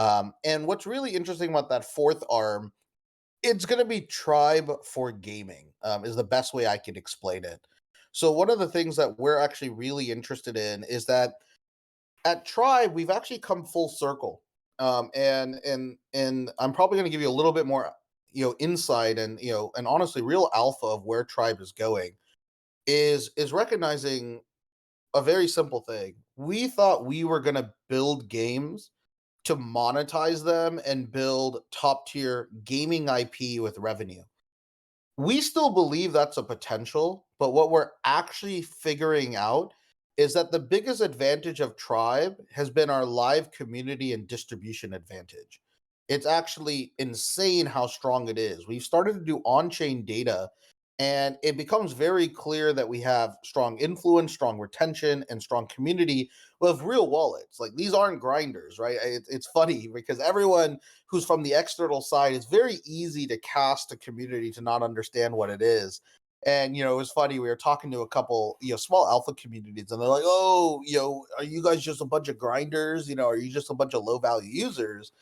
And what's really interesting about that fourth arm, it's going to be Tribe for Gaming, is the best way I could explain it. So, one of the things that we're actually really interested in is that at Tribe, we've actually come full circle. And I'm probably going to give you a little bit more, insight and and honestly, real alpha of where Tribe is going is recognizing a very simple thing. We thought we were going to build games to monetize them and build top tier gaming IP with revenue. We still believe that's a potential, but what we're actually figuring out is that the biggest advantage of Tribe has been our live community and distribution advantage. It's actually insane how strong it is. We've started to do on chain data, and it becomes very clear that we have strong influence, strong retention, and strong community with real wallets. Like these aren't grinders, right? It's funny because everyone who's from the external side, it's very easy to cast a community to not understand what it is. And it was funny. We were talking to a couple, small alpha communities, and they're like, "Oh, are you guys just a bunch of grinders? Are you just a bunch of low value users?"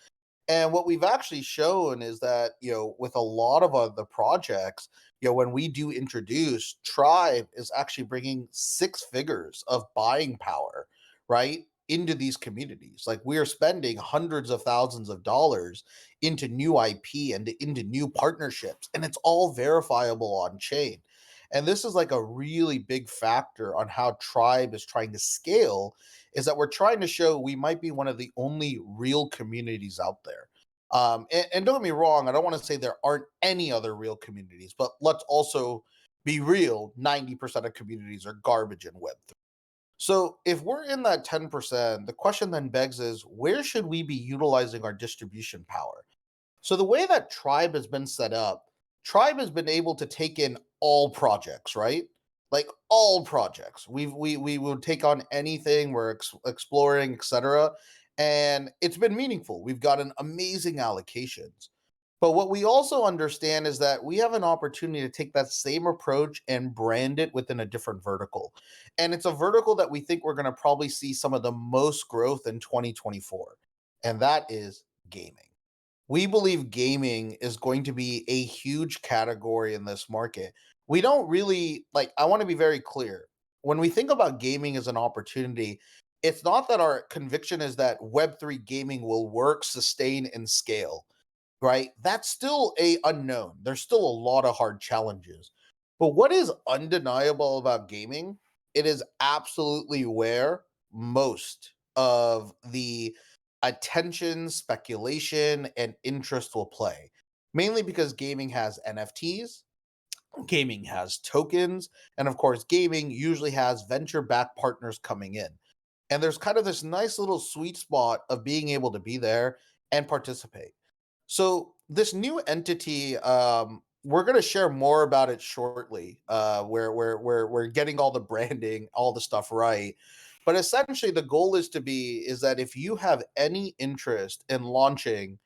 And what we've actually shown is that, with a lot of other projects, when we do introduce, Tribe is actually bringing six figures of buying power, right, into these communities. Like we are spending hundreds of thousands of dollars into new IP and into new partnerships, and it's all verifiable on chain. And this is like a really big factor on how Tribe is trying to scale, is that we're trying to show we might be one of the only real communities out there. And don't get me wrong, I don't want to say there aren't any other real communities, but let's also be real, 90% of communities are garbage in Web3. So if we're in that 10%, the question then begs is where should we be utilizing our distribution power? So the way that Tribe has been set up, Tribe has been able to take in all projects, right? Like all projects. We would take on anything we're exploring, etc. And it's been meaningful. We've gotten amazing allocations. But what we also understand is that we have an opportunity to take that same approach and brand it within a different vertical. And it's a vertical that we think we're going to probably see some of the most growth in 2024. And that is gaming. We believe gaming is going to be a huge category in this market. We don't really like, I want to be very clear. When we think about gaming as an opportunity, it's not that our conviction is that Web3 gaming will work, sustain, and scale, right? That's still a unknown. There's still a lot of hard challenges. But what is undeniable about gaming, it is absolutely where most of the attention, speculation, and interest will play. Mainly because gaming has NFTs, gaming has tokens, and of course, gaming usually has venture backed partners coming in. And there's kind of this nice little sweet spot of being able to be there and participate. So this new entity, we're going to share more about it shortly. Where we're getting all the branding, all the stuff right. But essentially, the goal is that if you have any interest in launching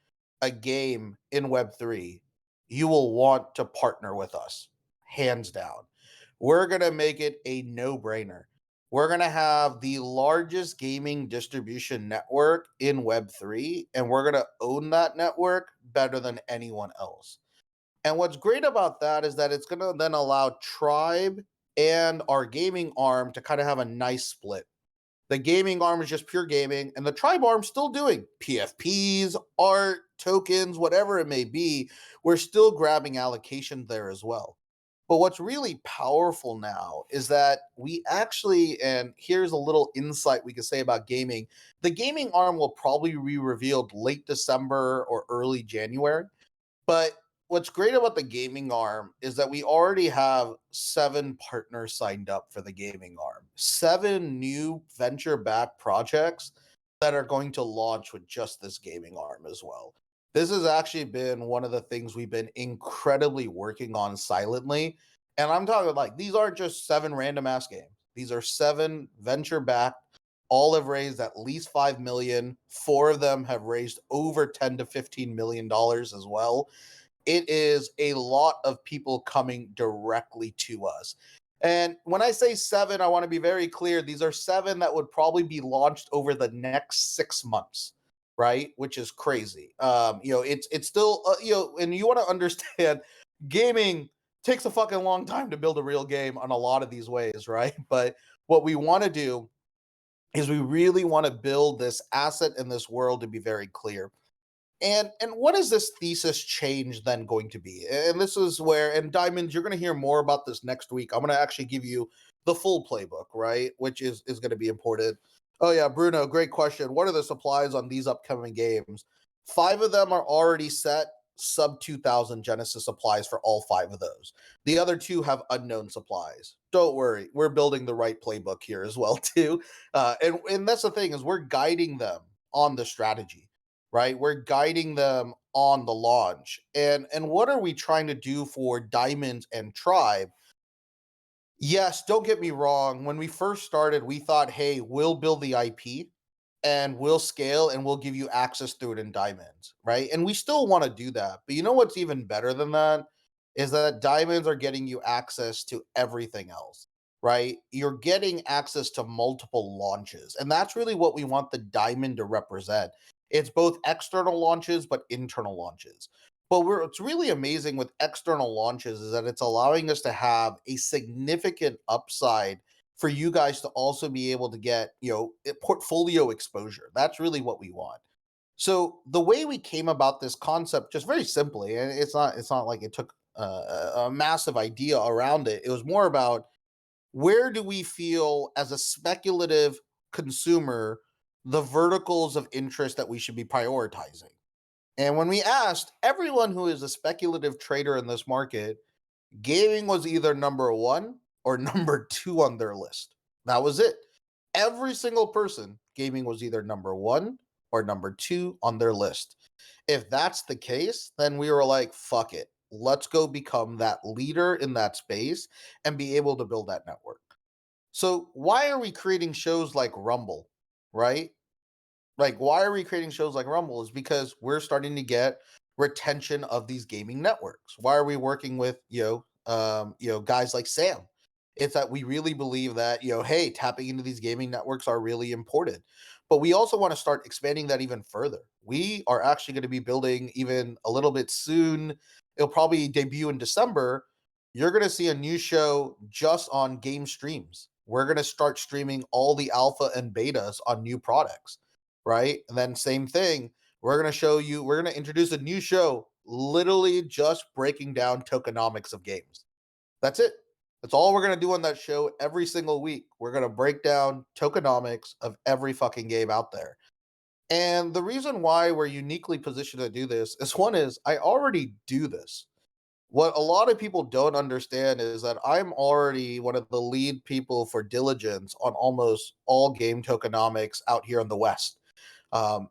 a game in Web3, you will want to partner with us, hands down. We're going to make it a no brainer. We're going to have the largest gaming distribution network in Web3, and we're going to own that network better than anyone else. And what's great about that is that it's going to then allow Tribe and our gaming arm to kind of have a nice split. The gaming arm is just pure gaming, and the Tribe arm still doing PFPs, art, tokens, whatever it may be. We're still grabbing allocation there as well. But what's really powerful now is that we actually, and here's a little insight we could say about gaming, the gaming arm will probably be revealed late December or early January. But what's great about the gaming arm is that we already have seven partners signed up for the gaming arm, seven new venture backed projects that are going to launch with just this gaming arm as well. This has actually been one of the things we've been incredibly working on silently. And I'm talking like these aren't just seven random ass games. These are seven venture backed, all have raised at least 5 million. Four of them have raised over 10 to 15 million dollars as well. It is a lot of people coming directly to us. And when I say seven, I want to be very clear. These are seven that would probably be launched over the next 6 months, right? Which is crazy. It's still and you want to understand, gaming takes a fucking long time to build a real game on a lot of these ways, right? But what we want to do is we really want to build this asset in this world to be very clear. And what is this thesis change then going to be? And this is where, and Diamond, you're going to hear more about this next week. I'm going to actually give you the full playbook, right? Which is going to be important. Oh yeah, Bruno, great question. What are the supplies on these upcoming games? 5 of them are already set, sub 2000 Genesis supplies for all 5 of those. The other 2 have unknown supplies. Don't worry, we're building the right playbook here as well too. And that's the thing, is we're guiding them on the strategy, right? We're guiding them on the launch. And what are we trying to do for Diamond and Tribe? Yes, don't get me wrong. When we first started, we thought, hey, we'll build the IP and we'll scale and we'll give you access through it in Diamonds, right? And we still want to do that. But you know what's even better than that is that Diamonds are getting you access to everything else, right? You're getting access to multiple launches. And that's really what we want the Diamond to represent. It's both external launches, but internal launches. But what's really amazing with external launches is that it's allowing us to have a significant upside for you guys to also be able to get, portfolio exposure. That's really what we want. So the way we came about this concept, just very simply, and it's not like it took a massive idea around it. It was more about, where do we feel as a speculative consumer the verticals of interest that we should be prioritizing. And when we asked everyone who is a speculative trader in this market, gaming was either number one or number two on their list. That was it. Every single person, gaming was either number one or number two on their list. If that's the case, then we were like, fuck it. Let's go become that leader in that space and be able to build that network. So, why are we creating shows like Rumble, right? Like, why are we creating shows like Rumble? Is because we're starting to get retention of these gaming networks. Why are we working with guys like Sam? It's that we really believe that, hey, tapping into these gaming networks are really important. But we also want to start expanding that even further. We are actually going to be building even a little bit soon. It'll probably debut in December. You're going to see a new show just on game streams. We're going to start streaming all the alpha and betas on new products, right? And then same thing, we're going to introduce a new show literally just breaking down tokenomics of games. That's it. That's all we're going to do on that show every single week. We're going to break down tokenomics of every fucking game out there. And the reason why we're uniquely positioned to do this is, one is, I already do this. What a lot of people don't understand is that I'm already one of the lead people for diligence on almost all game tokenomics out here in the West.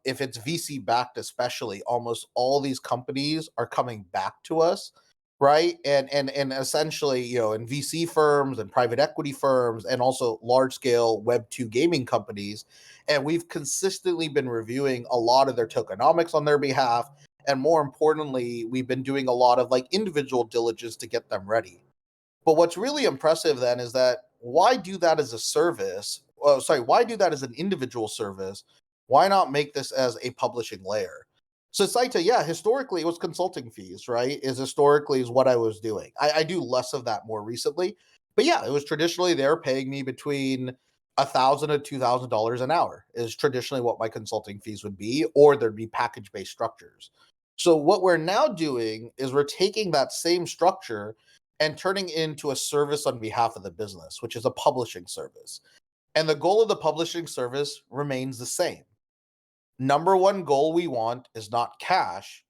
If it's VC backed, especially, almost all these companies are coming back to us, right? And essentially, in VC firms and private equity firms, and also large scale Web2 gaming companies, and we've consistently been reviewing a lot of their tokenomics on their behalf. And more importantly, we've been doing a lot of like individual diligence to get them ready. But what's really impressive then is that, why do that as a service? Oh, sorry, why do that as an individual service? Why not make this as a publishing layer? So Saita, yeah, historically it was consulting fees, right? Historically is what I was doing. I do less of that more recently, but yeah, it was traditionally they're paying me between $1,000 to $2,000 an hour is traditionally what my consulting fees would be, or there'd be package based structures. So what we're now doing is we're taking that same structure and turning it into a service on behalf of the business, which is a publishing service. And the goal of the publishing service remains the same. Number one goal we want is not cash,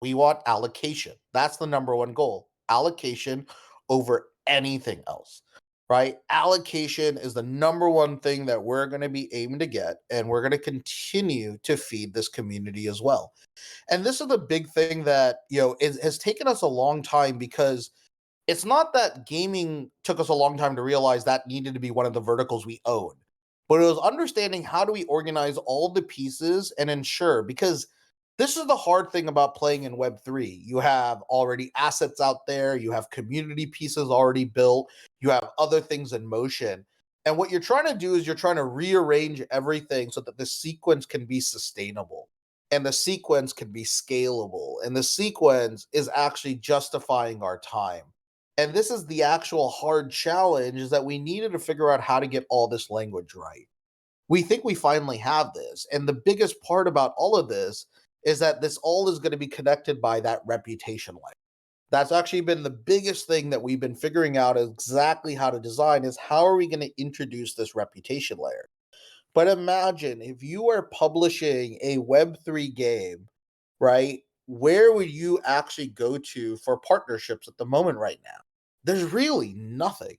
we want allocation. That's the number one goal. Allocation over anything else, right? Allocation is the number one thing that we're going to be aiming to get, and we're going to continue to feed this community as well. And this is the big thing that, has taken us a long time, because it's not that gaming took us a long time to realize that needed to be one of the verticals we own, but it was understanding, how do we organize all the pieces and ensure, because this is the hard thing about playing in Web3. You have already assets out there, you have community pieces already built, you have other things in motion. And what you're trying to do is you're trying to rearrange everything so that the sequence can be sustainable. and the sequence can be scalable, and the sequence is actually justifying our time. And this is the actual hard challenge, is that we needed to figure out how to get all this language right. We think we finally have this. And the biggest part about all of this is that this all is going to be connected by that reputation layer. That's actually been the biggest thing that we've been figuring out exactly how to design, is how are we going to introduce this reputation layer. But imagine if you are publishing a Web3 game, right? Where would you actually go to for partnerships at the moment right now? There's really nothing.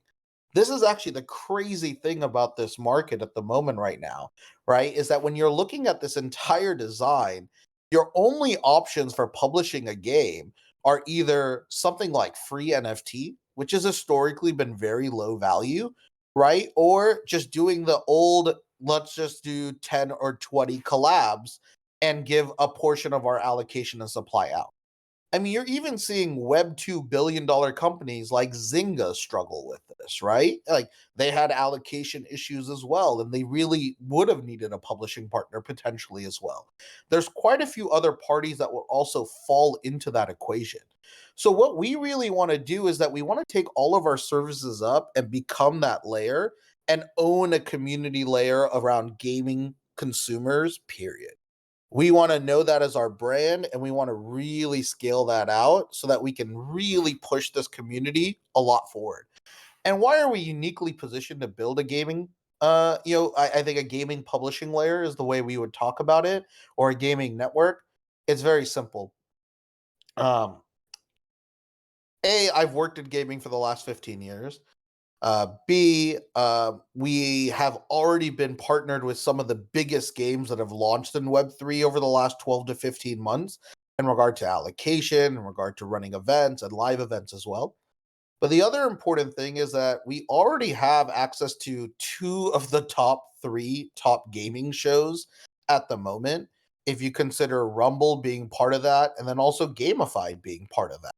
This is actually the crazy thing about this market at the moment right now, right? Is that when you're looking at this entire design, your only options for publishing a game are either something like free NFT, which has historically been very low value, right? Or just doing the old, let's just do 10 or 20 collabs and give a portion of our allocation and supply out. I mean, you're even seeing Web $2 billion companies like Zynga struggle with this, right? Like they had allocation issues as well, and they really would have needed a publishing partner potentially as well. There's quite a few other parties that will also fall into that equation. So, what we really want to do is that we want to take all of our services up and become that layer and own a community layer around gaming consumers, period. We wanna know that as our brand, and we wanna really scale that out so that we can really push this community a lot forward. And why are we uniquely positioned to build a gaming, I think a gaming publishing layer is the way we would talk about it, or a gaming network? It's very simple. Um, I've worked in gaming for the last 15 years. B, we have already been partnered with some of the biggest games that have launched in Web3 over the last 12 to 15 months in regard to allocation, in regard to running events and live events as well. But the other important thing is that we already have access to two of the top three top gaming shows at the moment. If you consider Rumble being part of that, and then also Gamified being part of that.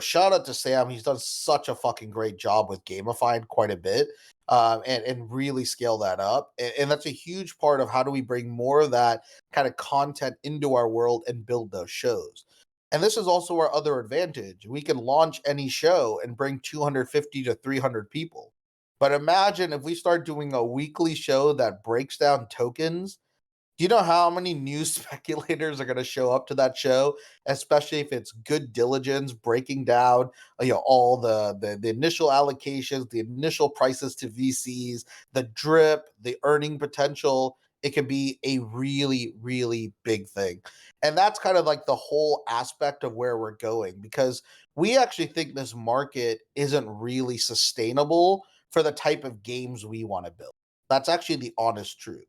Shout out to Sam. He's done such a fucking great job with Gamified quite a bit, and really scale that up. And that's a huge part of how do we bring more of that kind of content into our world and build those shows. And this is also our other advantage. We can launch any show and bring 250 to 300 people. But imagine if we start doing a weekly show that breaks down tokens. Do you know how many new speculators are going to show up to that show, especially if it's good diligence breaking down, all the initial allocations, the initial prices to VCs, the drip, the earning potential. It can be a really, really big thing. And that's kind of like the whole aspect of where we're going, because we actually think this market isn't really sustainable for the type of games we want to build. That's actually the honest truth.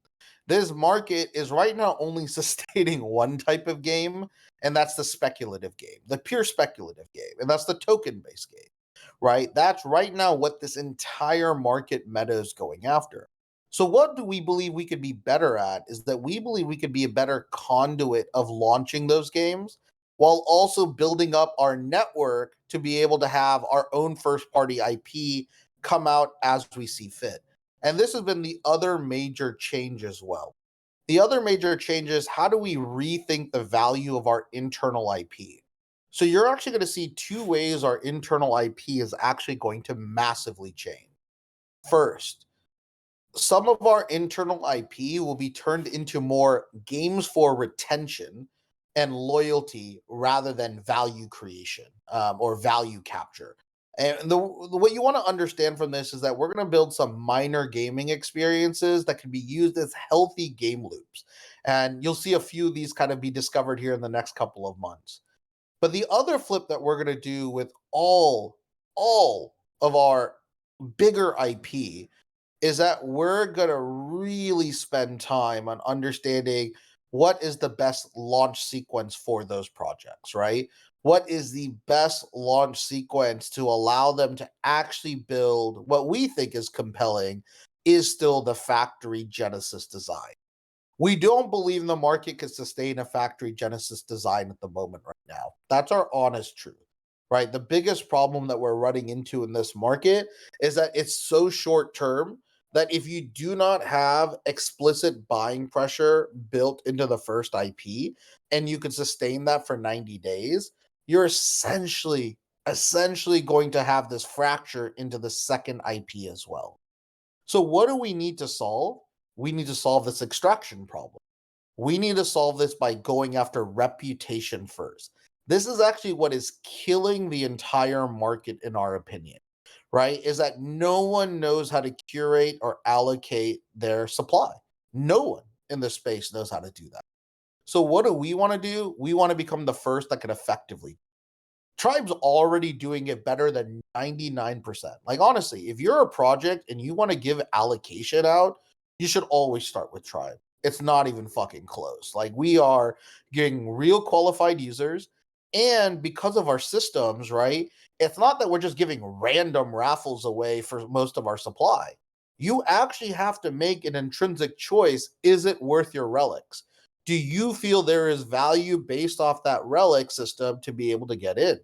This market is right now only sustaining one type of game, and that's the speculative game, the pure speculative game, and that's the token based game, right? That's right now what this entire market meta is going after. So, what do we believe we could be better at? Is that we believe we could be a better conduit of launching those games while also building up our network to be able to have our own first party IP come out as we see fit. And this has been the other major change as well. The other major change is, how do we rethink the value of our internal IP? So you're actually going to see two ways our internal IP is actually going to massively change. First, some of our internal IP will be turned into more games for retention and loyalty rather than value creation, or value capture. And what you want to understand from this is that we're going to build some minor gaming experiences that can be used as healthy game loops. And you'll see a few of these kind of be discovered here in the next couple of months. But the other flip that we're going to do with all of our bigger IP is that we're going to really spend time on understanding what is the best launch sequence for those projects, right? What is the best launch sequence to allow them to actually build what we think is compelling, is still the factory Genesis design. We don't believe the market can sustain a factory Genesis design at the moment right now. That's our honest truth, right? The biggest problem that we're running into in this market is that it's so short term that if you do not have explicit buying pressure built into the first IP and you can sustain that for 90 days, you're essentially going to have this fracture into the second IP as well. So what do we need to solve? We need to solve this extraction problem. We need to solve this by going after reputation first. This is actually what is killing the entire market, in our opinion, right? Is that no one knows how to curate or allocate their supply. No one in the space knows how to do that. So, what do we want to do? We want to become the first that can effectively. Tribe's already doing it better than 99%. Like, honestly, if you're a project and you want to give allocation out, you should always start with Tribe. It's not even fucking close. Like, we are getting real qualified users. And because of our systems, right? It's not that we're just giving random raffles away for most of our supply. You actually have to make an intrinsic choice. Is it worth your relics? Do you feel there is value based off that relic system to be able to get in?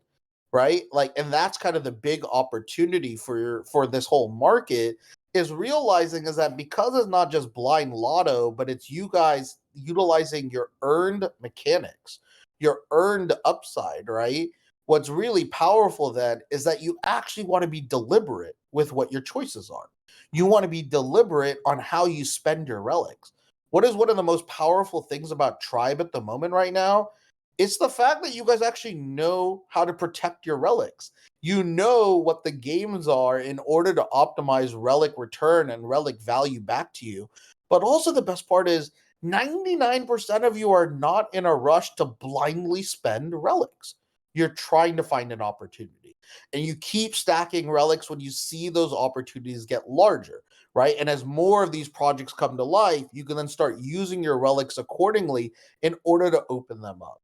Right? Like, and that's kind of the big opportunity for this whole market is realizing is that because it's not just blind lotto, but it's you guys utilizing your earned mechanics, your earned upside, right? What's really powerful then is that you actually want to be deliberate with what your choices are. You want to be deliberate on how you spend your relics. What is one of the most powerful things about Tribe at the moment right now? It's the fact that you guys actually know how to protect your relics. You know what the games are in order to optimize relic return and relic value back to you. But also, the best part is 99% of you are not in a rush to blindly spend relics. You're trying to find an opportunity. And you keep stacking relics when you see those opportunities get larger, right? And as more of these projects come to life, you can then start using your relics accordingly in order to open them up.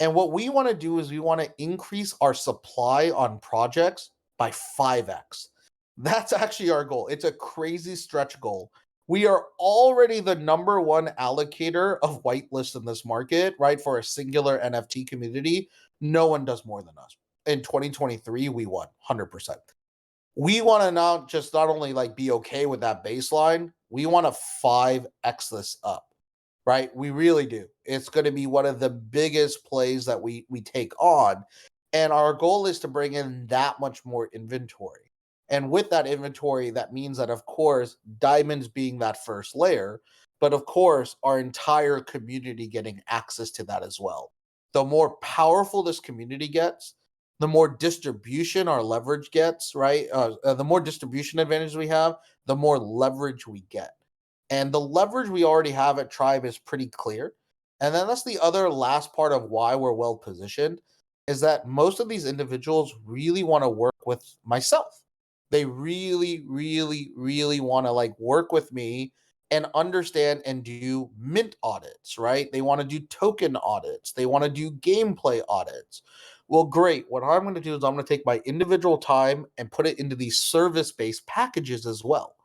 And what we want to do is we want to increase our supply on projects by 5x. That's actually our goal. It's a crazy stretch goal. We are already the number one allocator of whitelist in this market, right? For a singular NFT community. No one does more than us. In 2023, we won 100%. We want to now just not only like be okay with that baseline, we want to 5x this up, right? We really do. It's going to be one of the biggest plays that we take on, and our goal is to bring in that much more inventory. And with that inventory, that means that of course diamonds being that first layer, but of course our entire community getting access to that as well. The more powerful this community gets, the more distribution our leverage gets, right? The more distribution advantage we have, the more leverage we get. And the leverage we already have at Tribe is pretty clear. And then that's the other last part of why we're well positioned is that most of these individuals really want to work with myself. They really, really, really want to like work with me and understand and do mint audits, right? They want to do token audits. They want to do gameplay audits. Well, great. What I'm going to do is I'm going to take my individual time and put it into these service based packages as well.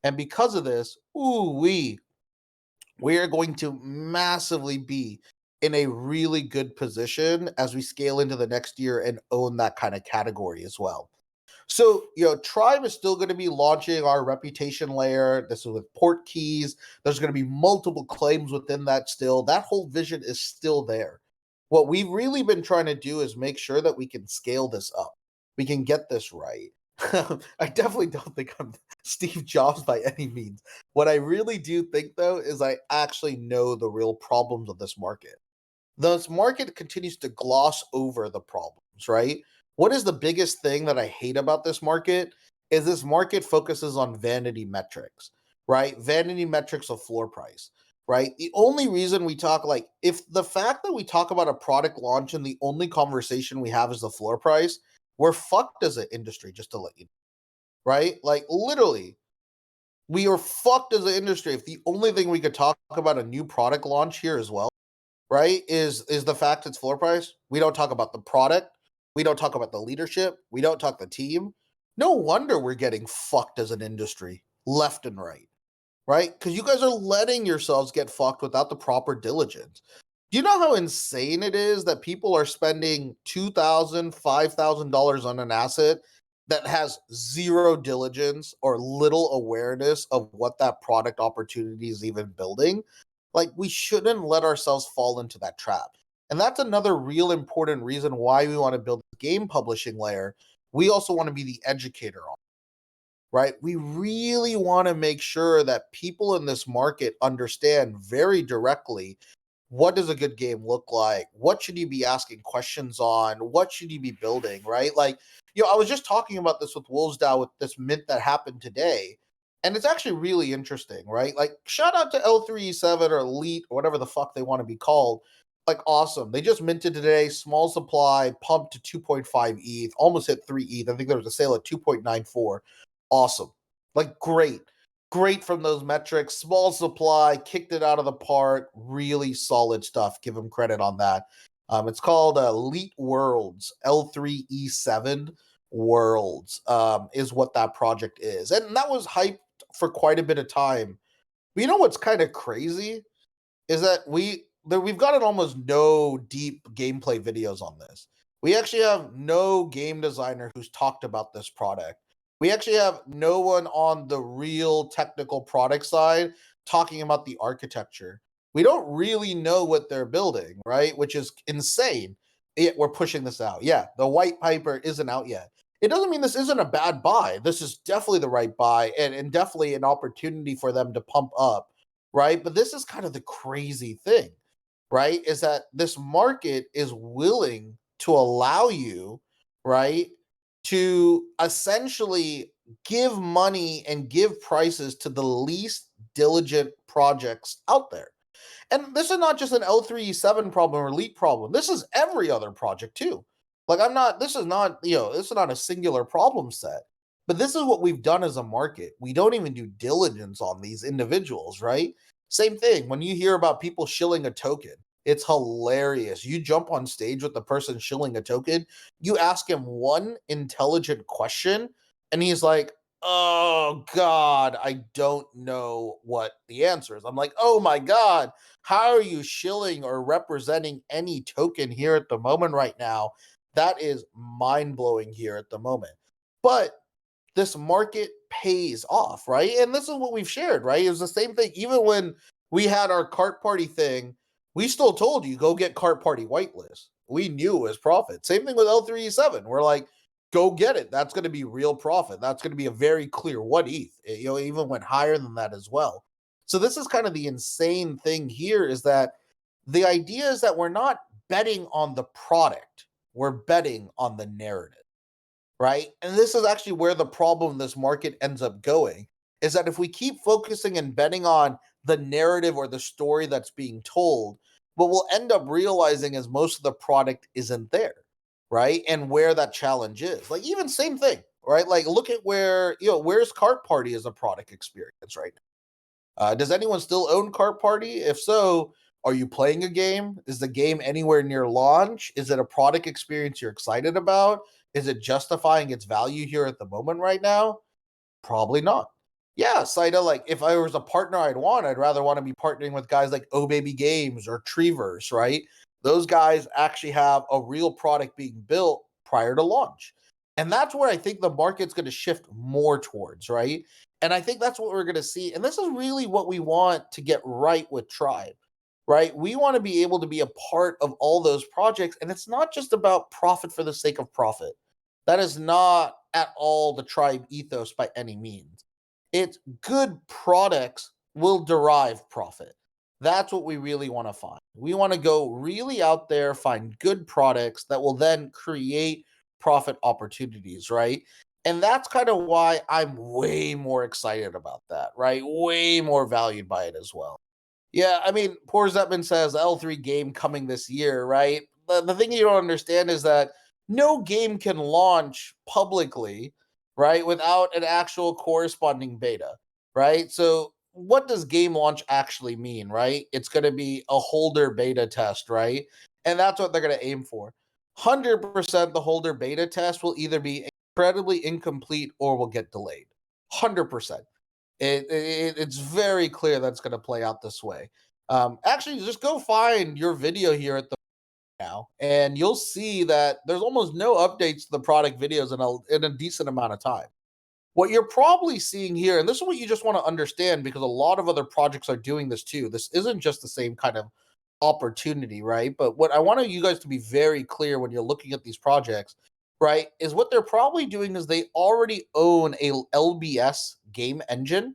And because of this, we are going to massively be in a really good position as we scale into the next year and own that kind of category as well. So, Tribe is still going to be launching our reputation layer. This is with port keys. There's going to be multiple claims within that still. That whole vision is still there. What we've really been trying to do is make sure that we can scale this up. We can get this right. I definitely don't think I'm Steve Jobs by any means. What I really do think, though, is I actually know the real problems of this market. This market continues to gloss over the problems, right? What is the biggest thing that I hate about this market is this market focuses on vanity metrics, right? Vanity metrics of floor price, right? The only reason we talk like if the fact that we talk about a product launch and the only conversation we have is the floor price, we're fucked as an industry, just to let you know, right? Like literally, we are fucked as an industry if the only thing we could talk about a new product launch here as well, right, is the fact it's floor price. We don't talk about the product. We don't talk about the leadership. We don't talk the team. No wonder we're getting fucked as an industry left and right? Because you guys are letting yourselves get fucked without the proper diligence. Do you know how insane it is that people are spending $2,000, $5,000 on an asset that has zero diligence or little awareness of what that product opportunity is even building, like we shouldn't let ourselves fall into that trap. And that's another real important reason why we want to build a game publishing layer. We also want to be the educator on, right? We really want to make sure that people in this market understand very directly what does a good game look like? What should you be asking questions on? What should you be building, right? Like, I was just talking about this with Wolvesdow with this mint that happened today. And it's actually really interesting, right? Like, shout out to L3E7 or Elite or whatever the fuck they want to be called. Like, awesome. They just minted today, small supply, pumped to 2.5 ETH, almost hit 3 ETH. I think there was a sale at 2.94. Awesome. Like, great. Great from those metrics. Small supply, kicked it out of the park. Really solid stuff. Give them credit on that. It's called Elite Worlds, L3E7 Worlds is what that project is. And that was hyped for quite a bit of time. But you know what's kind of crazy is that we've gotten almost no deep gameplay videos on this. We actually have no game designer who's talked about this product. We actually have no one on the real technical product side talking about the architecture. We don't really know what they're building, right? Which is insane. Yet we're pushing this out. Yeah, the white paper isn't out yet. It doesn't mean this isn't a bad buy. This is definitely the right buy and definitely an opportunity for them to pump up, right? But this is kind of the crazy thing, right? Is that this market is willing to allow you, right, to essentially give money and give prices to the least diligent projects out there. And this is not just an L3E7 problem or Elite problem. This is every other project too. Like this is not, this is not a singular problem set. But this is what we've done as a market. We don't even do diligence on these individuals, right? Same thing. When you hear about people shilling a token, it's hilarious. You jump on stage with the person shilling a token, you ask him one intelligent question, and he's like, "Oh God, I don't know what the answer is." I'm like, "Oh my God, how are you shilling or representing any token here at the moment right now?" That is mind blowing here at the moment. But this market pays off, right? And this is what we've shared, right? It was the same thing. Even when we had our cart party thing, we still told you go get cart party whitelist. We knew it was profit. Same thing with L3E7. We're like, go get it. That's going to be real profit. That's going to be a very clear what ETH. It even went higher than that as well. So this is kind of the insane thing here is that the idea is that we're not betting on the product. We're betting on the narrative, right? And this is actually where the problem in this market ends up going is that if we keep focusing and betting on the narrative or the story that's being told, what we'll end up realizing is most of the product isn't there, right? And where that challenge is. Like even same thing, right? Like look at where, where's Cart Party as a product experience right now? Does anyone still own Cart Party? If so, are you playing a game? Is the game anywhere near launch? Is it a product experience you're excited about? Is it justifying its value here at the moment right now? Probably not. Yeah, Saida, like if I was a partner I'd rather want to be partnering with guys like Oh Baby Games or Treeverse, right? Those guys actually have a real product being built prior to launch. And that's where I think the market's going to shift more towards, right? And I think that's what we're going to see. And this is really what we want to get right with Tribe, right? We want to be able to be a part of all those projects. And it's not just about profit for the sake of profit. That is not at all the Tribe ethos by any means. It's good products will derive profit. That's what we really want to find. We want to go really out there, find good products that will then create profit opportunities, right? And that's kind of why I'm way more excited about that, right? Way more valued by it as well. Yeah, I mean, Poor Zetman says L3 game coming this year, right? The thing you don't understand is that no game can launch publicly, right, without an actual corresponding beta, right? So, what does game launch actually mean, right? It's going to be a holder beta test, right? And that's what they're going to aim for. 100% the holder beta test will either be incredibly incomplete or will get delayed. 100%. It's very clear that's going to play out this way. Actually, just go find your video here at the now now, and you'll see that there's almost no updates to the product videos in a decent amount of time. What you're probably seeing here, and this is what you just want to understand because a lot of other projects are doing this too. This isn't just the same kind of opportunity, right? But what I want you guys to be very clear when you're looking at these projects, right, is what they're probably doing is they already own a LBS game engine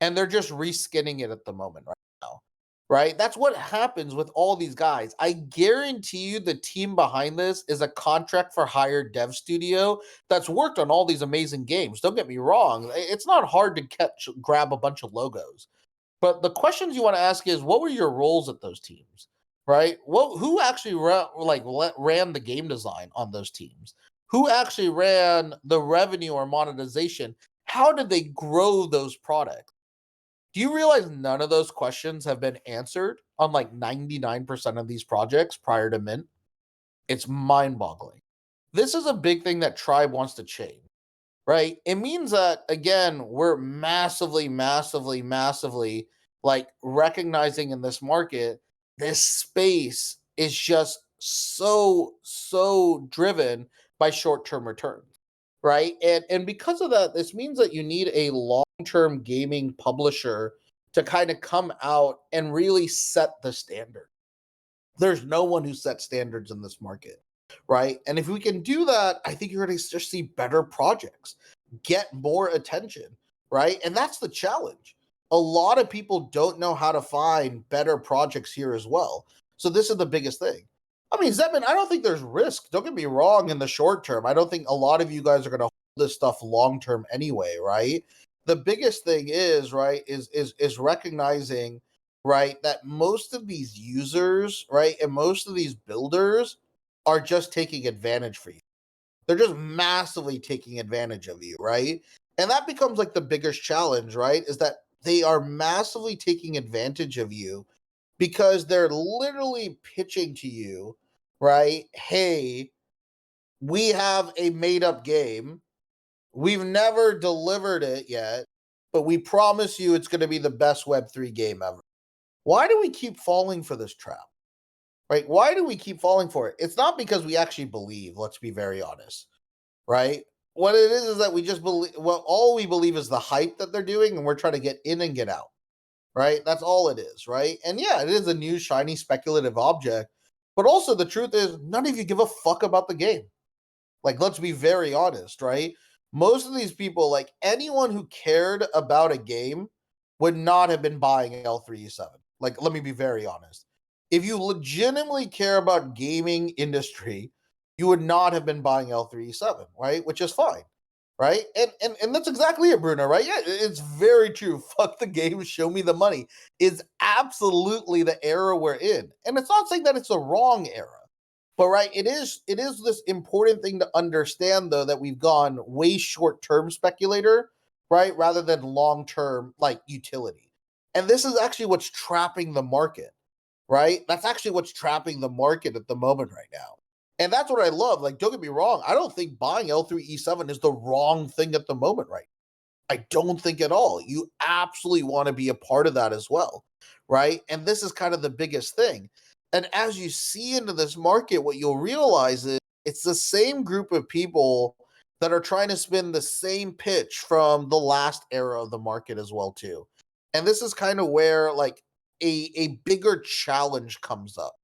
and they're just reskinning it at the moment right now. Right? That's what happens with all these guys. I guarantee you the team behind this is a contract for hire dev studio that's worked on all these amazing games. Don't get me wrong. It's not hard to grab a bunch of logos. But the questions you want to ask is what were your roles at those teams? Right? Who actually ran the game design on those teams? Who actually ran the revenue or monetization? How did they grow those products? Do you realize none of those questions have been answered on like 99% of these projects prior to mint? It's mind boggling. This is a big thing that Tribe wants to change, right? It means that, again, we're massively, massively, massively like recognizing in this market, this space is just so driven by short term returns, right? And because of that, this means that you need a long-term gaming publisher to kind of come out and really set the standard. There's no one who sets standards in this market, right? And if we can do that, I think you're going to just see better projects, get more attention, right? And that's the challenge. A lot of people don't know how to find better projects here as well. So this is the biggest thing. I mean, Zebin, I don't think there's risk. Don't get me wrong in the short term. I don't think a lot of you guys are going to hold this stuff long term anyway, right? The biggest thing is, right, is recognizing, right, that most of these users, right, and most of these builders are just taking advantage for you. They're just massively taking advantage of you, right? And that becomes like the biggest challenge, right? Is that they are massively taking advantage of you because they're literally pitching to you, right? Hey, we have a made up game. We've never delivered it yet, but we promise you it's going to be the best Web3 game ever. Why do we keep falling for this trap? Right? Why do we keep falling for it? It's not because we actually believe, let's be very honest, right? What it is that we just believe, well, all we believe is the hype that they're doing, and we're trying to get in and get out, right? That's all it is, right? And yeah, it is a new, shiny, speculative object, but also the truth is, none of you give a fuck about the game. Like, let's be very honest, right? Most of these people, like anyone who cared about a game, would not have been buying L3E7. Like, let me be very honest. If you legitimately care about gaming industry, you would not have been buying L3E7, right? Which is fine, right? And that's exactly it, Bruno, right? Yeah, it's very true. Fuck the game, show me the money. Is absolutely the era we're in. And it's not saying that it's a wrong era. But right, it is this important thing to understand though that we've gone way short term speculator, right, rather than long term like utility. And this is actually what's trapping the market, right? That's actually what's trapping the market at the moment right now. And that's what I love. Like, don't get me wrong, I don't think buying L3E7 is the wrong thing at the moment, right? I don't think at all. You absolutely want to be a part of that as well, right? And this is kind of the biggest thing. And as you see into this market, what you'll realize is it's the same group of people that are trying to spin the same pitch from the last era of the market as well too. And this is kind of where like a bigger challenge comes up,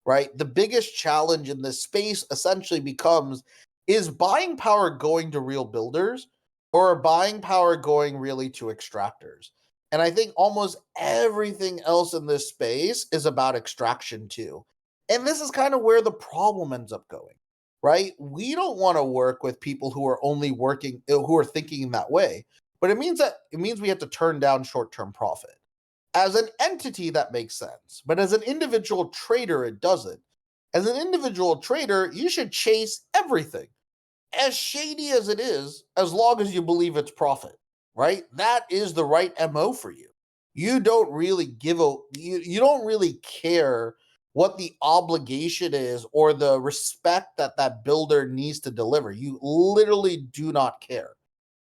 right? The biggest challenge in this space essentially becomes, is buying power going to real builders or buying power going really to extractors? And I think almost everything else in this space is about extraction too. And this is kind of where the problem ends up going, right? We don't want to work with people who are only working, who are thinking in that way. But it means we have to turn down short-term profit. As an entity, that makes sense. But as an individual trader, it doesn't. As an individual trader, you should chase everything as shady as it is, as long as you believe it's profit, right? That is the right MO for you. You don't really you don't really care what the obligation is or the respect that that builder needs to deliver. You literally do not care.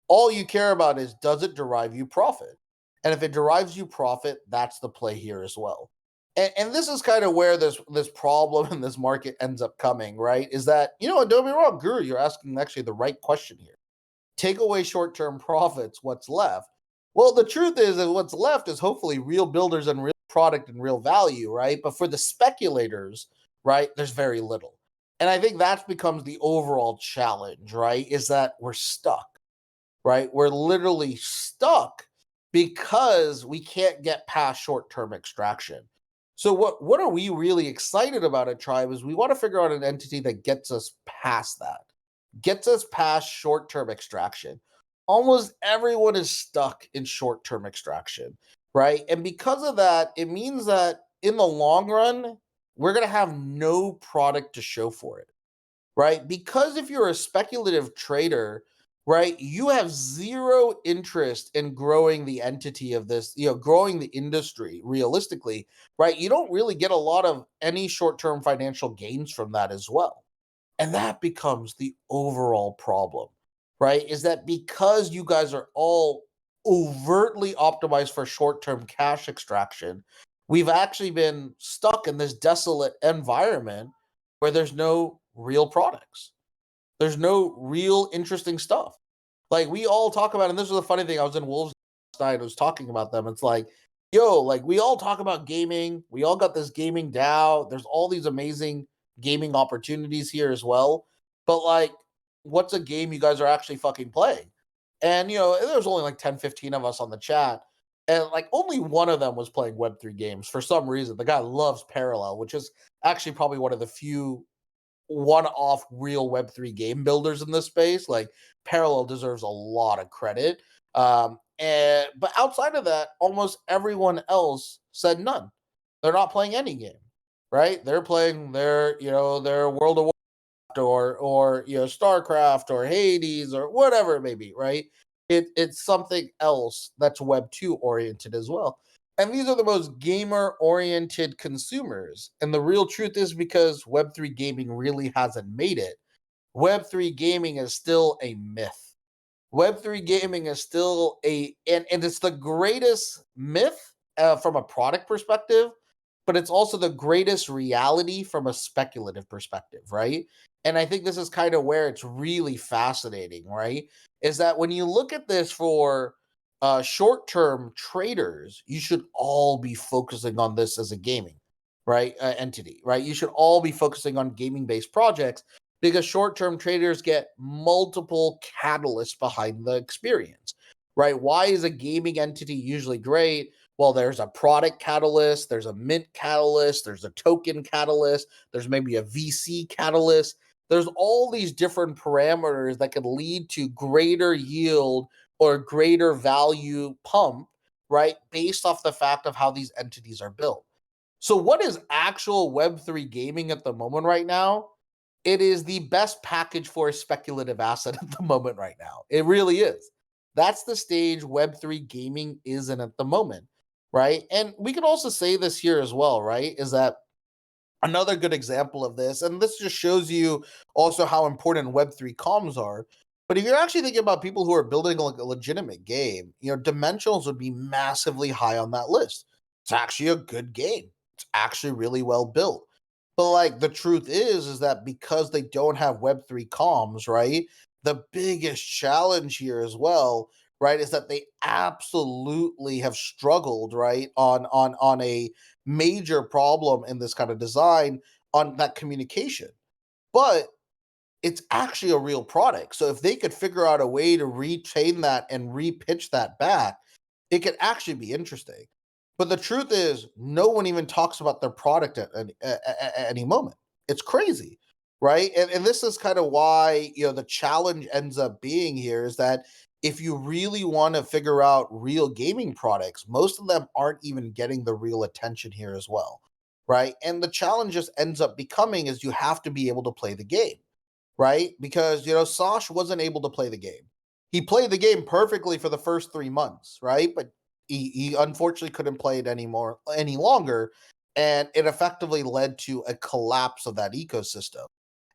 All you care about is, does it derive you profit? And if it derives you profit, that's the play here as well. And this is kind of where this problem in this market ends up coming, right? Is that, don't be wrong, Guru, you're asking actually the right question here. Take away short-term profits, what's left? Well, the truth is that what's left is hopefully real builders and real product and real value, right? But for the speculators, right, there's very little. And I think that becomes the overall challenge, right? Is that we're stuck, right? We're literally stuck because we can't get past short-term extraction. So what are we really excited about at Tribe is we want to figure out an entity that gets us past that, gets us past short-term extraction. Almost everyone is stuck in short-term extraction, right? And because of that, it means that in the long run, we're going to have no product to show for it, right? Because if you're a speculative trader, right, you have zero interest in growing the entity of this, growing the industry realistically, right? You don't really get a lot of any short term financial gains from that as well. And that becomes the overall problem, right? Is that because you guys are all overtly optimized for short term cash extraction, we've actually been stuck in this desolate environment where there's no real products. There's no real interesting stuff. Like we all talk about, and this was the funny thing. I was in Wolves last night. I was talking about them. It's like, yo, like we all talk about gaming. We all got this gaming DAO. There's all these amazing gaming opportunities here as well. But like, what's a game you guys are actually fucking playing? And there was only like 10, 15 of us on the chat. And like only one of them was playing Web3 games for some reason. The guy loves Parallel, which is actually probably one of the few one-off real Web3 game builders in this space. Like Parallel deserves a lot of credit. But outside of that, almost everyone else said none. They're not playing any game, right? They're playing their World of Warcraft or StarCraft or Hades or whatever it may be, right? It's something else that's Web2 oriented as well. And these are the most gamer oriented consumers. And the real truth is because Web3 gaming really hasn't made it, Web3 gaming is still a myth. Web3 gaming is still and it's the greatest myth from a product perspective, but it's also the greatest reality from a speculative perspective, right? And I think this is kind of where it's really fascinating, right? Is that when you look at this for short-term traders, you should all be focusing on this as a gaming, right, entity, right? You should all be focusing on gaming-based projects because short-term traders get multiple catalysts behind the experience, right? Why is a gaming entity usually great? Well, there's a product catalyst, there's a mint catalyst, there's a token catalyst, there's maybe a VC catalyst. There's all these different parameters that could lead to greater yield or greater value pump, right? Based off the fact of how these entities are built. So, what is actual Web3 gaming at the moment right now? It is the best package for a speculative asset at the moment right now. It really is. That's the stage Web3 gaming is in at the moment, right? And we can also say this here as well, right? Is that another good example of this, and this just shows you also how important Web3 comms are. But if you're actually thinking about people who are building like a legitimate game, Dimensionals would be massively high on that list. It's actually a good game. It's actually really well built. But like the truth is that because they don't have Web3 comms, right? The biggest challenge here as well, right, is that they absolutely have struggled, right, on a major problem in this kind of design on that communication. But it's actually a real product. So if they could figure out a way to retain that and repitch that back, it could actually be interesting. But the truth is, no one even talks about their product at any moment. It's crazy, right? And this is kind of why the challenge ends up being here is that if you really want to figure out real gaming products, most of them aren't even getting the real attention here as well, right? And the challenge just ends up becoming is you have to be able to play the game, right? Because Sash wasn't able to play the game. He played the game perfectly for the first 3 months, right? But he unfortunately couldn't play it any longer, and it effectively led to a collapse of that ecosystem.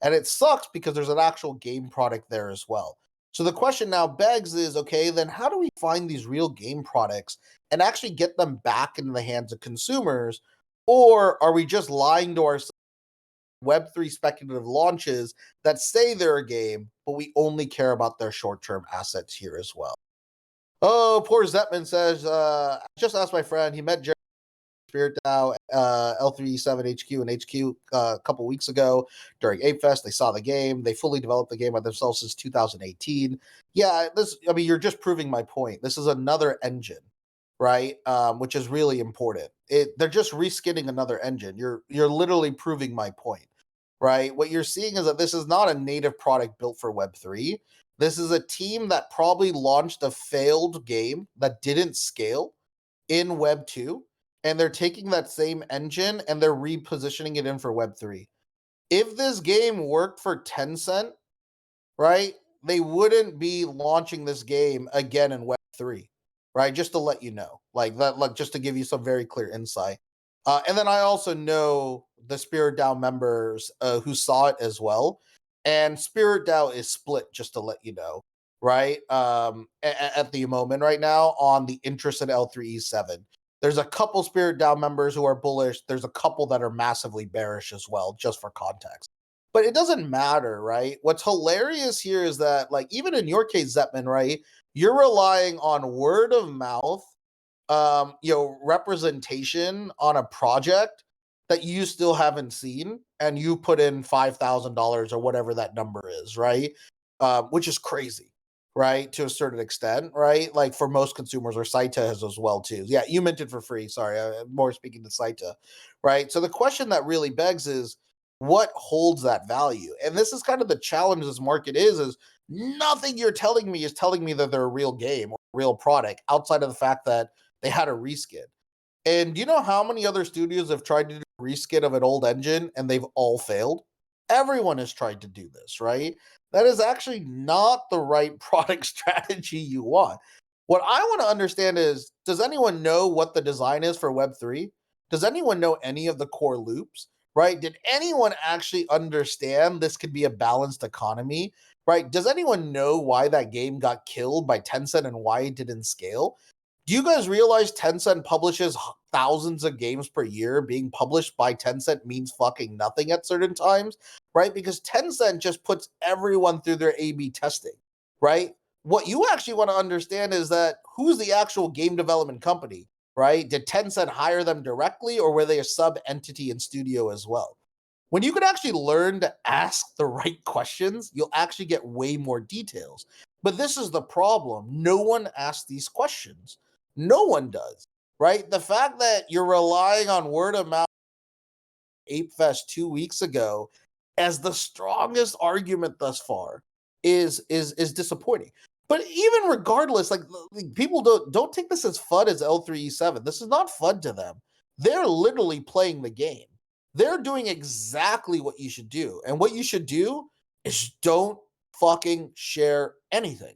And it sucks because there's an actual game product there as well. So the question now begs is, okay, then how do we find these real game products and actually get them back into the hands of consumers Or are we just lying to ourselves? Web3 speculative launches that say they're a game, but we only care about their short term assets here as well. Oh, poor Zetman says, I just asked my friend, he met Jerry Spirit DAO, L37 HQ and HQ a couple weeks ago during Ape Fest. They saw the game. They fully developed the game by themselves since 2018. Yeah, I mean, you're just proving my point. This is another engine, right? Which is really important. They're just reskinning another engine. You're literally proving my point, right? What you're seeing is that this is not a native product built for Web3. This is a team that probably launched a failed game that didn't scale in Web 2, and they're taking that same engine and they're repositioning it in for Web 3. If this game worked for Tencent, right, they wouldn't be launching this game again in Web 3, right? Just to let you know, like that, like just to give you some very clear insight. And then I also know the Spirit DAO members who saw it as well. And Spirit DAO is split, just to let you know, right? At the moment right now on the interest in L3E7. There's a couple Spirit DAO members who are bullish. There's a couple that are massively bearish as well, just for context. But it doesn't matter, right? What's hilarious here is that, like, even in your case, Zetman, right? You're relying on word of mouth, representation on a project that you still haven't seen, and you put in $5,000 or whatever that number is, right? Which is crazy, right? To a certain extent, right? Like for most consumers, or Saita has as well too. Yeah, you minted for free. Sorry, I'm more speaking to Saita, right? So the question that really begs is, what holds that value? And this is kind of the challenge this market is nothing you're telling me is telling me that they're a real game or a real product outside of the fact that they had a reskin. And do you know how many other studios have tried to do a reskin of an old engine and they've all failed? Everyone has tried to do this, right? That is actually not the right product strategy you want. What I want to understand is, does anyone know what the design is for Web3? Does anyone know any of the core loops? Right? Did anyone actually understand this could be a balanced economy? Right? Does anyone know why that game got killed by Tencent and why it didn't scale? Do you guys realize Tencent publishes thousands of games per year? Being published by Tencent means fucking nothing at certain times, right? Because Tencent just puts everyone through their A/B testing, right? What you actually want to understand is that who's the actual game development company, right? Did Tencent hire them directly, or were they a sub entity in studio as well? When you can actually learn to ask the right questions, you'll actually get way more details. But this is the problem. No one asks these questions. No one does, right? The fact that you're relying on word of mouth Ape Fest 2 weeks ago as the strongest argument thus far is disappointing. But even regardless, like people don't take this as fun as L3E7. This is not fun to them. They're literally playing the game. They're doing exactly what you should do. And what you should do is don't fucking share anything,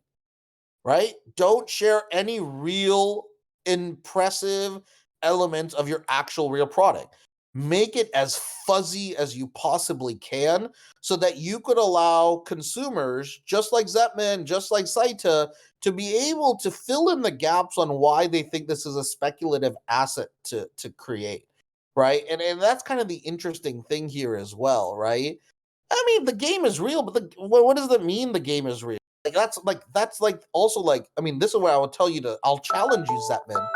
right? Don't share any real impressive elements of your actual real product. Make it as fuzzy as you possibly can so that you could allow consumers, just like Zetman, just like Saita, to be able to fill in the gaps on why they think this is a speculative asset to create, right? And that's kind of the interesting thing here as well, right? I mean, the game is real, but what does that mean? The game is real. That's like also like, I mean, this is where I will tell you I'll challenge you, Zetman.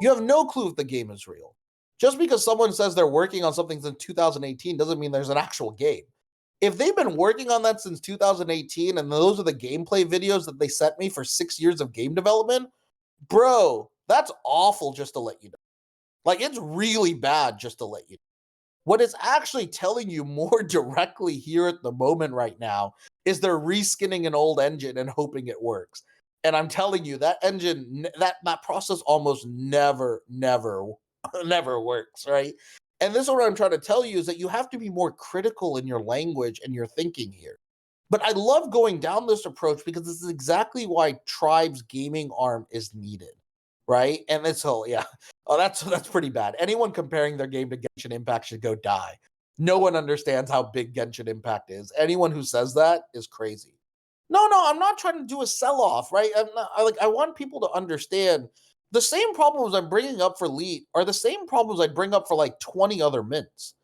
You have no clue if the game is real. Just because someone says they're working on something since 2018 doesn't mean there's an actual game. If they've been working on that since 2018 and those are the gameplay videos that they sent me for 6 years of game development, bro, that's awful, just to let you know. Like, it's really bad, just to let you know. What it's actually telling you more directly here at the moment right now is they're reskinning an old engine and hoping it works. And I'm telling you, that engine, that process almost never works, right? And this is what I'm trying to tell you is that you have to be more critical in your language and your thinking here. But I love going down this approach because this is exactly why Tribe's gaming arm is needed, right? And it's all, yeah. Oh, that's pretty bad. Anyone comparing their game to Genshin Impact should go die. No one understands how big Genshin Impact is. Anyone who says that is crazy. No, I'm not trying to do a sell off, right? I want people to understand The same problems I'm bringing up for Leet are the same problems I bring up for like 20 other mints,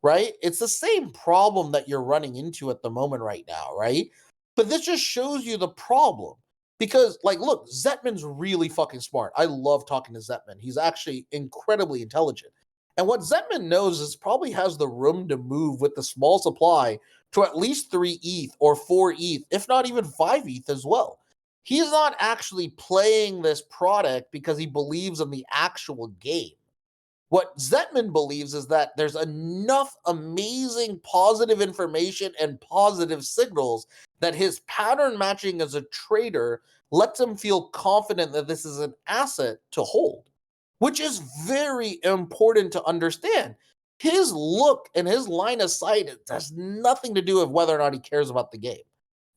right? It's the same problem that you're running into at the moment right now, right? But this just shows you the problem. Because, like, look, Zetman's really fucking smart. I love talking to Zetman. He's actually incredibly intelligent. And what Zetman knows is probably has the room to move with the small supply to at least 3 ETH or 4 ETH, if not even 5 ETH as well. He's not actually playing this product because he believes in the actual game. What Zetman believes is that there's enough amazing positive information and positive signals that his pattern matching as a trader lets him feel confident that this is an asset to hold, which is very important to understand. His look and his line of sight has nothing to do with whether or not he cares about the game.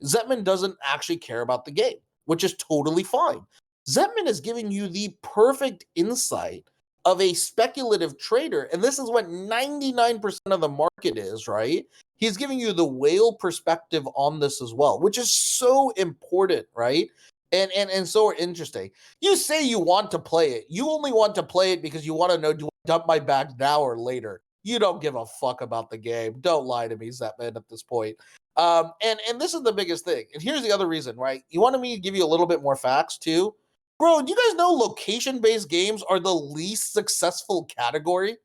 Zetman doesn't actually care about the game, which is totally fine. Zetman is giving you the perfect insight of a speculative trader, and this is what 99% of the market is, right? He's giving you the whale perspective on this as well, which is so important, right? And so interesting. You say you want to play it. You only want to play it because you want to know, do I dump my bag now or later? You don't give a fuck about the game. Don't lie to me, Zetman, at this point. And this is the biggest thing. And here's the other reason, right? You wanted me to give you a little bit more facts too. Bro, do you guys know location-based games are the least successful category?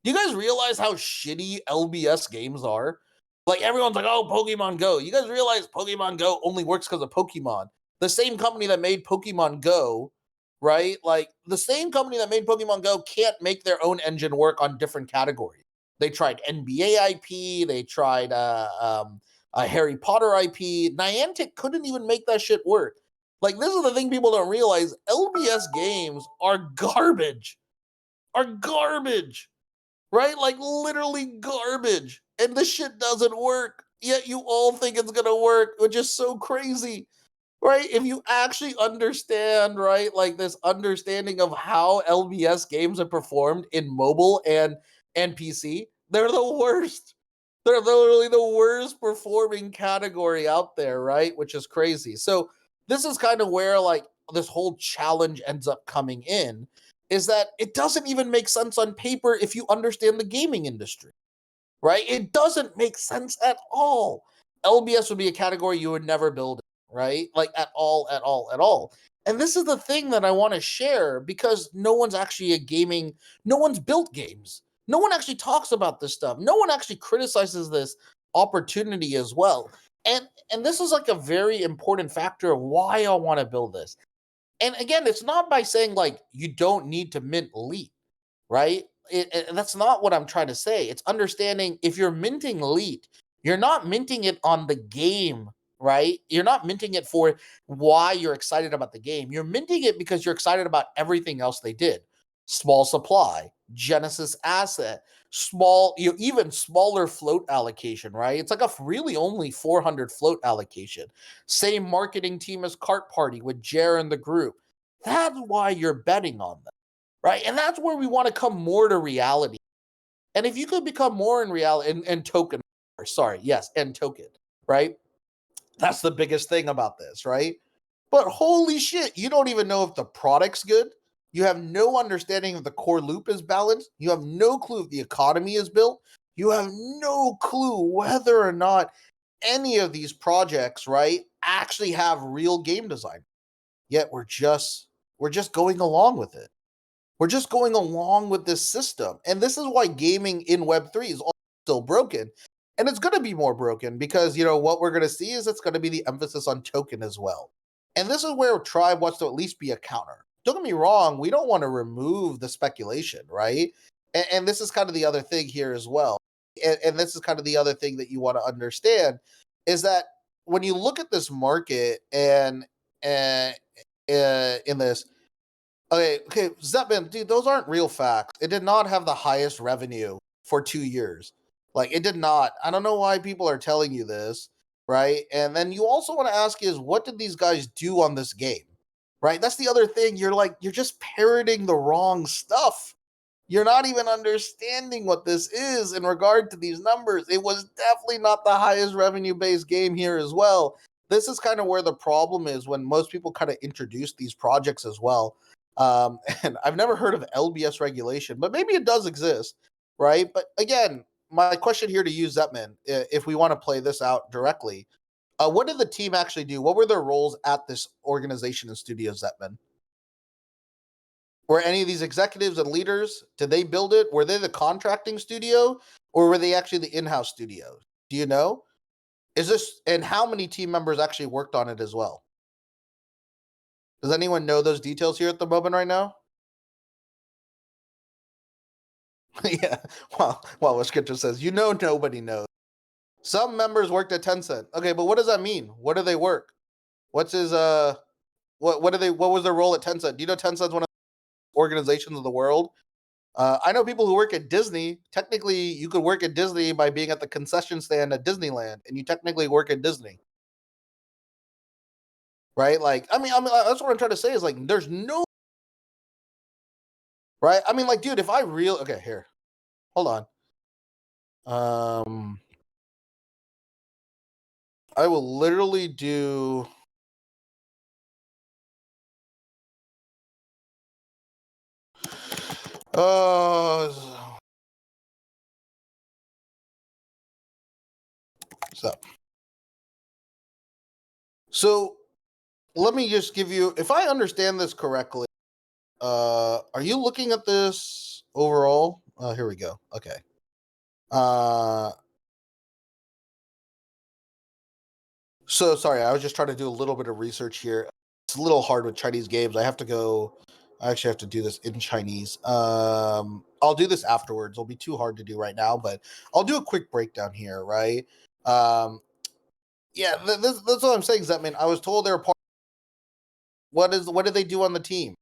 Do you guys realize how shitty LBS games are? Like everyone's like, "Oh, Pokemon Go." You guys realize Pokemon Go only works because of Pokemon. The same company that made Pokemon Go, right? Like the same company that made Pokemon Go can't make their own engine work on different categories. They tried NBA IP, they tried a Harry Potter IP. Niantic couldn't even make that shit work. Like this is the thing people don't realize: LBS games are garbage. Are garbage, right? Like literally garbage. And this shit doesn't work. Yet you all think it's gonna work, which is so crazy, right? If you actually understand, right, like this understanding of how LBS games are performed in mobile and PC, they're the worst. They're literally the worst performing category out there, right? Which is crazy. So this is kind of where like this whole challenge ends up coming in is that it doesn't even make sense on paper if you understand the gaming industry, right? It doesn't make sense at all. LBS would be a category you would never build, right? Like at all, at all, at all. And this is the thing that I want to share because no one's actually no one's built games. No one actually talks about this stuff. No one actually criticizes this opportunity as well. And this is like a very important factor of why I want to build this. And again, it's not by saying like you don't need to mint elite, right? And that's not what I'm trying to say. It's understanding if you're minting elite, you're not minting it on the game, right? You're not minting it for why you're excited about the game. You're minting it because you're excited about everything else they did. Small supply, Genesis asset, small, even smaller float allocation, right? It's like a really only 400 float allocation. Same marketing team as Cart Party with Jer and the group. That's why you're betting on them, right? And that's where we want to come more to reality. And if you could become more in reality and token, sorry, yes, and token, right? That's the biggest thing about this, right? But holy shit, you don't even know if the product's good. You have no understanding if the core loop is balanced. You have no clue if the economy is built. You have no clue whether or not any of these projects, right, actually have real game design. Yet we're just going along with it. We're just going along with this system. And this is why gaming in Web3 is all still broken. And it's going to be more broken because, what we're going to see is it's going to be the emphasis on token as well. And this is where Tribe wants to at least be a counter. Don't get me wrong, we don't want to remove the speculation, right? And this is kind of the other thing here as well. And this is kind of the other thing that you want to understand is that when you look at this market and uh, in this, okay, Zepman, dude, those aren't real facts. It did not have the highest revenue for 2 years. Like, it did not. I don't know why people are telling you this, right? And then you also want to ask is, what did these guys do on this game, right? That's the other thing. You're just parroting the wrong stuff. You're not even understanding what this is in regard to these numbers. It was definitely not the highest revenue based game here as well. This is kind of where the problem is when most people kind of introduce these projects as well And I've never heard of LBS regulation, but maybe it does exist, right? But again, my question here to you, Zetman, if we want to play this out directly, what did the team actually do? What were their roles at this organization and studio, Zetman? Were any of these executives and leaders, did they build it? Were they the contracting studio or were they actually the in-house studio? Do you know? Is this, and how many team members actually worked on it as well? Does anyone know those details here at the moment right now? Yeah. Well, what scripture says, nobody knows. Some members worked at Tencent. Okay, but what does that mean? What do they work? What's his what was their role at Tencent? Do you know Tencent's one of the organizations of the world? I know people who work at Disney. Technically, you could work at Disney by being at the concession stand at Disneyland, and you technically work at Disney, right? Like, I mean, that's what I'm trying to say is like, there's no right. I mean, like, dude, if I real okay here, hold on. Um, I will literally do. Uh, so so let me just give you, if I understand this correctly. Are you looking at this overall? Here we go. Okay. Uh, so sorry, I was just trying to do a little bit of research here. It's a little hard with Chinese games. I have to go. I actually have to do this in Chinese. I'll do this afterwards. It'll be too hard to do right now, but I'll do a quick breakdown here, right? Um, yeah, that's what I'm saying, Zetman. I was told they're part. What did they do on the team?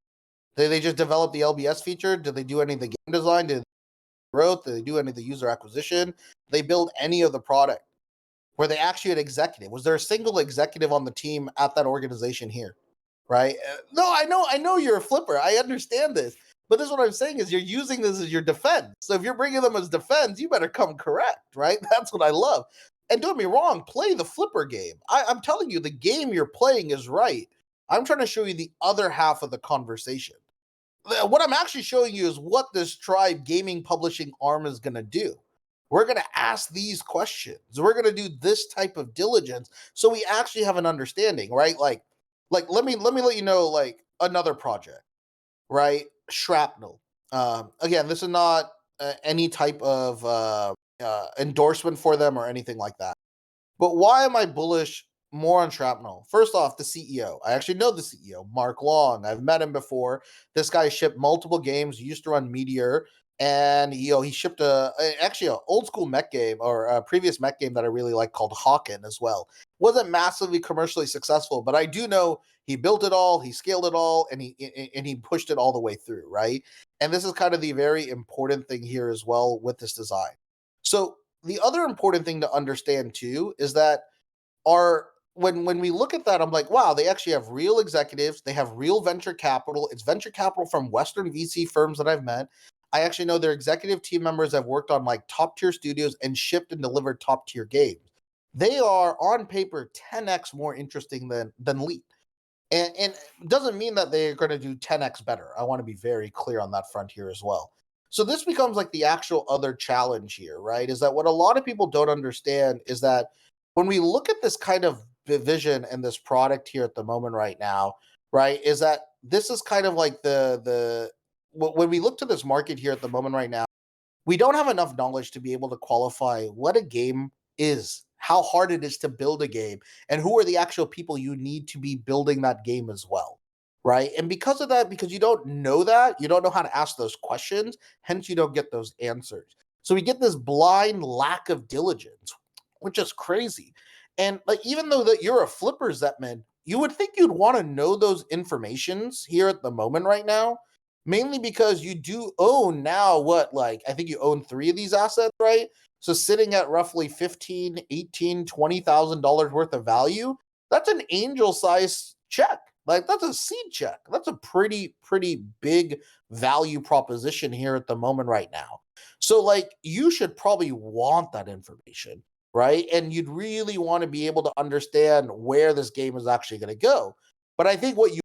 Did they just develop the LBS feature? Did they do any of the game design? Did growth? Did they do any of the user acquisition? They build any of the product? Were they actually an executive? Was there a single executive on the team at that organization here? Right? No, I know you're a flipper. I understand this. But this is what I'm saying is you're using this as your defense. So if you're bringing them as defense, you better come correct, right? That's what I love. And don't get me wrong, play the flipper game. I'm telling you, the game you're playing is right. I'm trying to show you the other half of the conversation. What I'm actually showing you is what this Tribe gaming publishing arm is going to do. We're going to ask these questions. We're going to do this type of diligence so we actually have an understanding, right? Like let me let you know like another project, right? Shrapnel. Again, this is not any type of endorsement for them or anything like that. But why am I bullish more on Shrapnel? First off, the CEO. I actually know the CEO, Mark Long. I've met him before. This guy shipped multiple games. He used to run Meteor, and he shipped actually a old school mech game or a previous mech game that I really like called Hawken as well. Wasn't massively commercially successful, but I do know he built it all, he scaled it all, and he pushed it all the way through, right? And this is kind of the very important thing here as well with this design. So the other important thing to understand too is that our when we look at that, I'm like, wow, they actually have real executives, they have real venture capital. It's venture capital from Western VC firms that I've met. I actually know their executive team members have worked on like top tier studios and shipped and delivered top tier games. They are on paper 10x more interesting than Leap. And it doesn't mean that they're going to do 10x better. I want to be very clear on that front here as well. So this becomes like the actual other challenge here, right? Is that what a lot of people don't understand is that when we look at this kind of division and this product here at the moment right now, right, is that this is kind of like when we look to this market here at the moment right now, we don't have enough knowledge to be able to qualify what a game is, how hard it is to build a game, and who are the actual people you need to be building that game as well. Right. And because of that, because you don't know that, you don't know how to ask those questions, hence you don't get those answers. So we get this blind lack of diligence, which is crazy. And like, even though that you're a flipper, Zetman, you would think you'd want to know those informations here at the moment right now, mainly because you do own now what, like, I think you own three of these assets, right? So sitting at roughly 15, 18, $20,000 worth of value, that's an angel size check. Like that's a seed check. That's a pretty big value proposition here at the moment right now. So like you should probably want that information, right? And you'd really want to be able to understand where this game is actually going to go. But I think what you